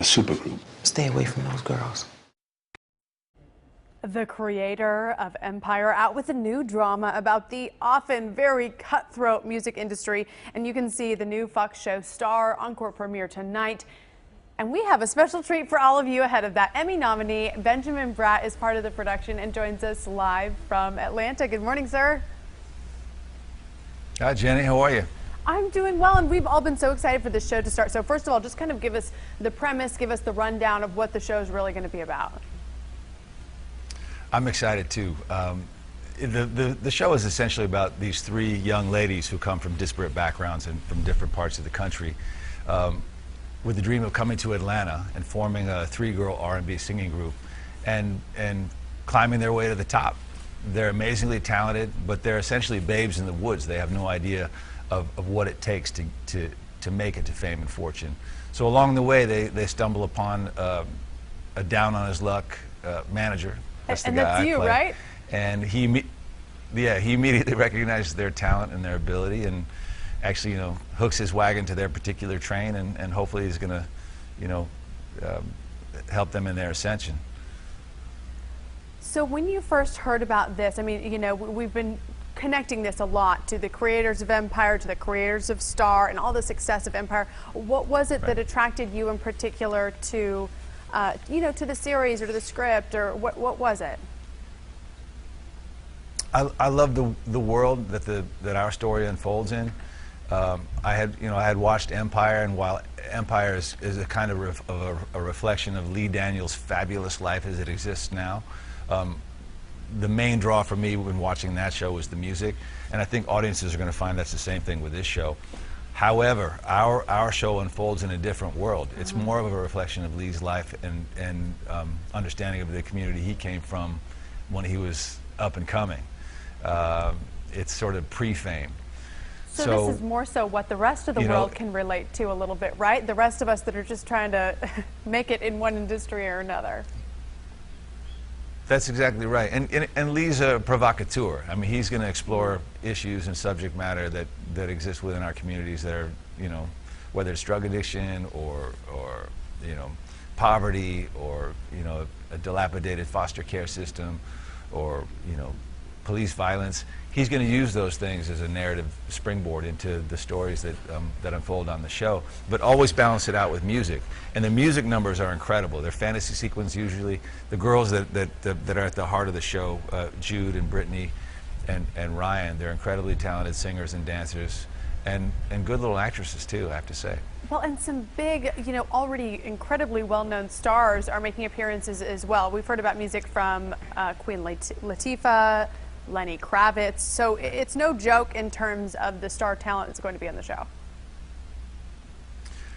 a supergroup. Stay away from those girls. The creator of Empire out with a new drama about the often very cutthroat music industry. And you can see the new Fox show Star encore premiere tonight. And we have a special treat for all of you ahead of that. Emmy nominee Benjamin Bratt is part of the production and joins us live from Atlanta. Good morning, sir. Hi, Jenny. How are you? I'm doing well, and we've all been so excited for this show to start. So first of all, just kind of give us the premise, give us the rundown of what the show is really going to be about. I'm excited too. The show is essentially about these three young ladies who come from disparate backgrounds and from different parts of the country, with the dream of coming to Atlanta and forming a three-girl R&B singing group, and climbing their way to the top. They're amazingly talented, but they're essentially babes in the woods. They have no idea of what it takes to make it to fame and fortune. So along the way, they stumble upon a down-on-his-luck manager. That's the and guy that's I you, play. right? And he immediately recognizes their talent and their ability, and actually, hooks his wagon to their particular train, and hopefully he's going to, help them in their ascension. So when you first heard about this, I mean, we've been connecting this a lot to the creators of Empire, to the creators of Star, and all the success of Empire. What was it that attracted you in particular to, to the series or to the script, or what was it? I love the world that our story unfolds in. I had watched Empire, and while Empire is a kind of a reflection of Lee Daniels' fabulous life as it exists now, the main draw for me when watching that show was the music, and I think audiences are going to find that's the same thing with this show. However, our show unfolds in a different world. It's more of a reflection of Lee's life and understanding of the community he came from when he was up and coming. It's sort of pre-fame. So this is more so what the rest of the world can relate to a little bit, right? The rest of us that are just trying to make it in one industry or another. That's exactly right. And Lee's a provocateur. I mean, he's going to explore issues and subject matter that exist within our communities that are, whether it's drug addiction or poverty, or, a dilapidated foster care system, or, police violence. He's going to use those things as a narrative springboard into the stories that unfold on the show, but always balance it out with music. And the music numbers are incredible. They're fantasy sequence usually. The girls that are at the heart of the show, Jude and Brittany and Ryan, they're incredibly talented singers and dancers, and good little actresses too, I have to say. Well, and some big, already incredibly well-known stars are making appearances as well. We've heard about music from Queen Latifah, Lenny Kravitz, so it's no joke in terms of the star talent that's going to be on the show.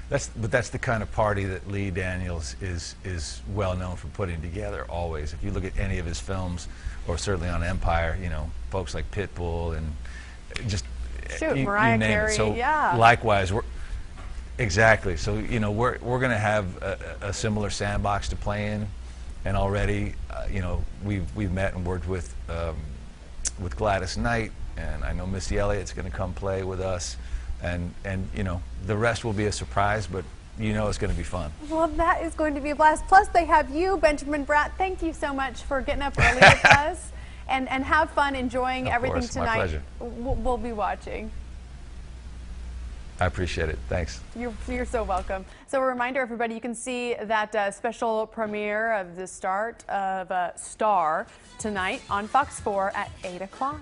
But that's the kind of party that Lee Daniels is well known for putting together always. If you look at any of his films, or certainly on Empire, folks like Pitbull and just Mariah Carey, so yeah. Likewise, exactly. So we're going to have a similar sandbox to play in, and already we've met and worked with Gladys Knight, and I know Missy Elliott's going to come play with us, and the rest will be a surprise, but it's going to be fun. Well, that is going to be a blast. Plus, they have you, Benjamin Bratt. Thank you so much for getting up early with us, and have fun enjoying everything tonight. My pleasure. We'll be watching. I appreciate it. Thanks. You're so welcome. So a reminder, everybody, you can see that special premiere of the start of Star tonight on Fox 4 at 8 o'clock.